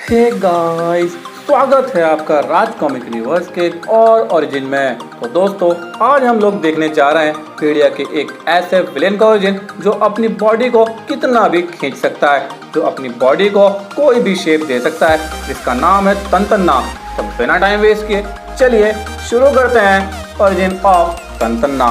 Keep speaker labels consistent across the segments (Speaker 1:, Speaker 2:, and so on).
Speaker 1: Hey guys, स्वागत है आपका राज कॉमिक यूनिवर्स के एक और ओरिजिन में। तो दोस्तों, आज हम लोग देखने जा रहे हैं भेड़िया के एक ऐसे विलेन का ओरिजिन जो अपनी बॉडी को कितना भी खींच सकता है, जो अपनी बॉडी को कोई भी शेप दे सकता है, जिसका नाम है तंतन्ना। तो बिना टाइम वेस्ट किए चलिए शुरू करते हैं ओरिजिन ऑफ तंतन्ना।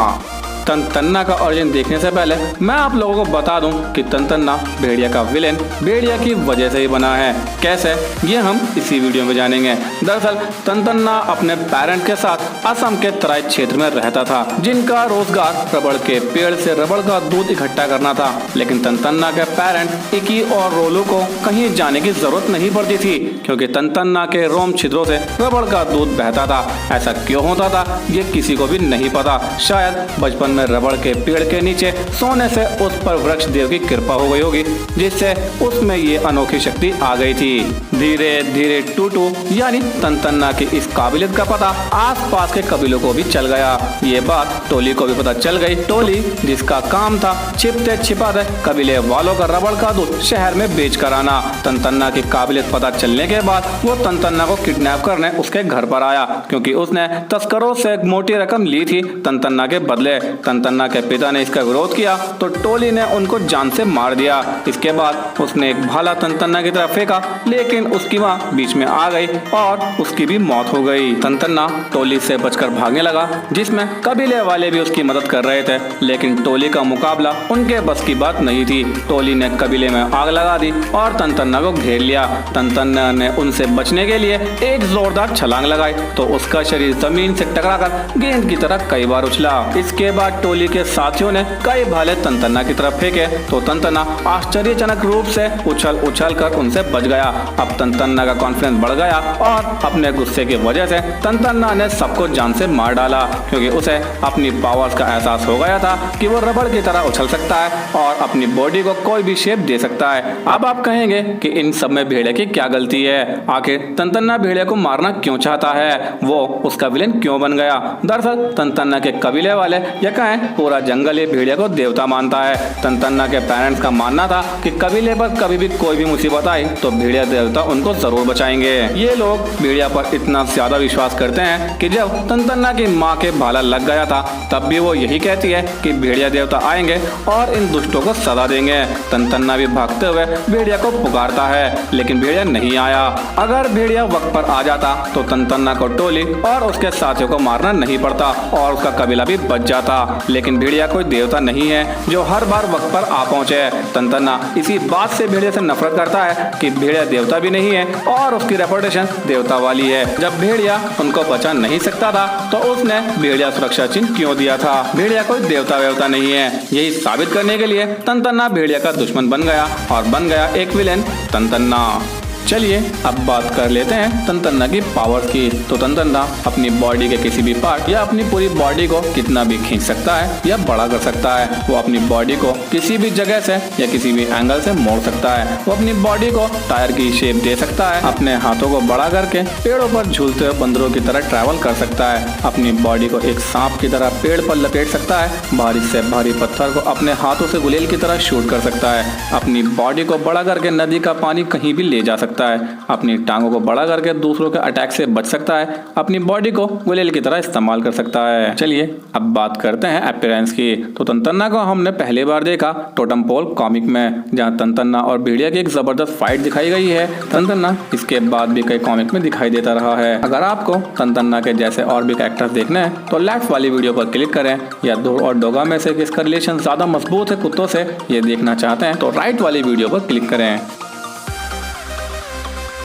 Speaker 1: तंतन्ना का ओरिजिन देखने से पहले मैं आप लोगों को बता दूं कि तंतन्ना भेड़िया का विलेन भेड़िया की वजह से ही बना है। कैसे, ये हम इसी वीडियो में जानेंगे। दरअसल तंतन्ना अपने पेरेंट के साथ असम के तराई क्षेत्र में रहता था, जिनका रोजगार रबड़ के पेड़ से रबड़ का दूध इकट्ठा करना था। लेकिन तंतन्ना के पेरेंट इकी और रोलू को कहीं जाने की जरूरत नहीं पड़ती थी, क्योंकि तंतन्ना के रोम छिद्रों से रबड़ का दूध बहता था। ऐसा क्यों होता था ये किसी को भी नहीं पता। शायद बचपन में रबड़ के पेड़ के नीचे सोने से उस पर वृक्ष देव की कृपा हो गई होगी, जिससे उसमें ये अनोखी शक्ति आ गई थी। धीरे धीरे टूटू यानी तंतन्ना की इस काबिलियत का पता आसपास के कबीलों को भी चल गया। ये बात टोली को भी पता चल गई। टोली, जिसका काम था छिपते छिपाते कबीले वालों का रबड़ का दूध शहर में बेच कर आना। तंतन्ना की काबिलियत पता चलने के बाद वो तंतन्ना को किडनैप करने उसके घर पर आया, क्योंकि उसने तस्करों से एक मोटी रकम ली थी तंतन्ना के बदले। तंतन्ना के पिता ने इसका विरोध किया तो टोली ने उनको जान से मार दिया। इसके बाद उसने एक भाला तंतन्ना की तरफ फेंका, लेकिन उसकी मां बीच में आ गई और उसकी भी मौत हो गई। तंतन्ना टोली से बचकर भागने लगा, जिसमें कबीले वाले भी उसकी मदद कर रहे थे, लेकिन टोली का मुकाबला उनके बस की बात नहीं थी। टोली ने कबीले में आग लगा दी और तंतन्ना को घेर लिया। तंतन्ना ने उनसे बचने के लिए एक जोरदार छलांग लगाई तो उसका शरीर जमीन से टकराकर गेंद की तरह कई बार उछला। इसके बाद टोली के साथियों ने कई भाले तंतन्ना की तरफ फेंके तो तंतन्ना आश्चर्यजनक रूप से उछल उछल कर उनसे बच गया। अब तंतन्ना का कॉन्फिडेंस बढ़ गया और अपने गुस्से की वजह से तंतन्ना ने सबको जान से मार डाला, क्योंकि उसे अपनी पावर्स का एहसास हो गया था कि वो रबड़ की तरह उछल सकता है और अपनी बॉडी को कोई भी शेप दे सकता है। अब आप कहेंगे कि इन सब में भेड़िया की क्या गलती है? आखिर तंतन्ना भेड़िया को मारना क्यों चाहता है? वो उसका विलेन क्यों बन गया? दरअसल तंतन्ना के कबीले वाले या कहें पूरा जंगल ये भेड़िया को देवता मानता है। तंतन्ना के पेरेंट्स का मानना था कि कबीले पर कभी भी कोई भी मुसीबत आई तो भेड़िया देवता उनको जरूर बचाएंगे। ये लोग भेड़िया पर इतना ज्यादा विश्वास करते हैं कि जब तंतन्ना की माँ के भाला लग गया था तब भी वो यही कहती है कि भेड़िया देवता आएंगे और इन दुष्टों को सजा देंगे। तंतन्ना भी भागते हुए भेड़िया को पुकारता है, लेकिन भेड़िया नहीं आया। अगर भेड़िया वक्त पर आ जाता तो तंतन्ना को टोली और उसके साथियों को मारना नहीं पड़ता और उसका कबीला भी बच जाता। लेकिन भेड़िया कोई देवता नहीं है जो हर बार वक्त पर आ पहुंचे। तंतन्ना इसी बात से भेड़िया से नफरत करता है कि भेड़िया देवता भी नहीं है और उसकी रेपुटेशन देवता वाली है। जब भेड़िया उनको बचा नहीं सकता था तो उसने भेड़िया सुरक्षा चिन्ह क्यों दिया था? भेड़िया कोई देवता वेवता नहीं है। यही साबित करने के लिए तंतन्ना भेड़िया का दुश्मन बन गया और बन गया एक विलेन तंतन्ना। चलिए अब बात कर लेते हैं तंतन्ना की पावर्स की। तो तंतन्ना अपनी बॉडी के किसी भी पार्ट या अपनी पूरी बॉडी को कितना भी खींच सकता है या बड़ा कर सकता है। वो अपनी बॉडी को किसी भी जगह से या किसी भी एंगल से मोड़ सकता है। वो अपनी बॉडी को टायर की शेप दे सकता है। अपने हाथों को बड़ा करके पेड़ों पर झूलते हुए बंदरों की तरह ट्रैवल कर सकता है। अपनी बॉडी को एक सांप की तरह पेड़ पर लपेट सकता है। भारी से भारी पत्थर को अपने हाथों से गुलेल की तरह शूट कर सकता है। अपनी बॉडी को बड़ा करके नदी का पानी कहीं भी ले जा सकता है। अपनी टांगों को बड़ा करके दूसरों के अटैक से बच सकता है। अपनी बॉडी को गुलेल की तरह इस्तेमाल कर सकता है। चलिए अब बात करते हैं अपीयरेंस की। तो तंतन्ना को हमने पहली बार देखा टोटम पोल कॉमिक में, जहां तंतन्ना और भेड़िया की एक जबरदस्त फाइट दिखाई गई है। तंतन्ना इसके बाद भी कई कॉमिक में दिखाई देता रहा है। अगर आपको तंतन्ना के जैसे और भी कैरेक्टर्स देखने हैं तो लेफ्ट वाली वीडियो पर क्लिक करें, या दो और डोगा में से किसका रिलेशन ज्यादा मजबूत है कुत्तों से ये देखना चाहते हैं तो राइट वाली वीडियो पर क्लिक करें।